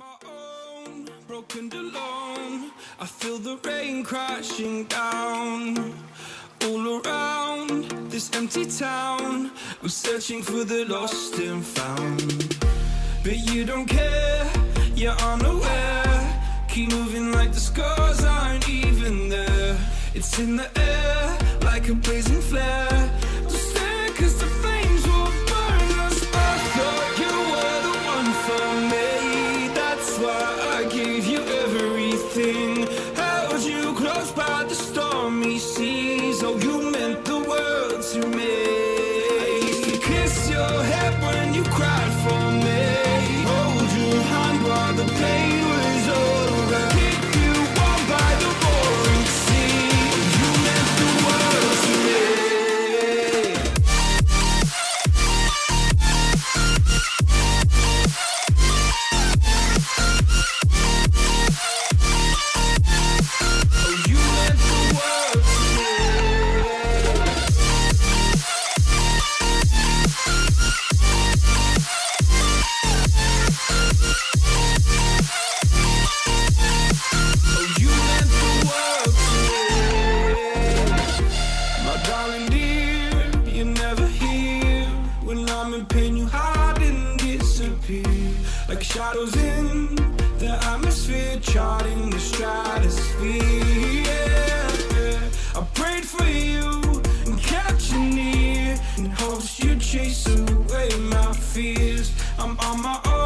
my own, broken and alone. I feel the rain crashing down all around this empty town. I'm searching for the lost and found, but you don't care, you're unaware. Keep moving like the scars aren't even there. It's in the air like a blazing flare. Don't stare 'cause the flames will burn us. I thought you were the one for me, that's why I gave you everything. Held you close by the stormy seas. Oh, you meant the world to me. I used to kiss your head when you cried for me, hold your hand while the pain was over, keep you warm by the roaring sea. Oh, you meant the world to me. Like shadows in the atmosphere, charting the stratosphere. Yeah. I prayed for you and kept you near in hopes you'd chase away my fears. I'm on my own.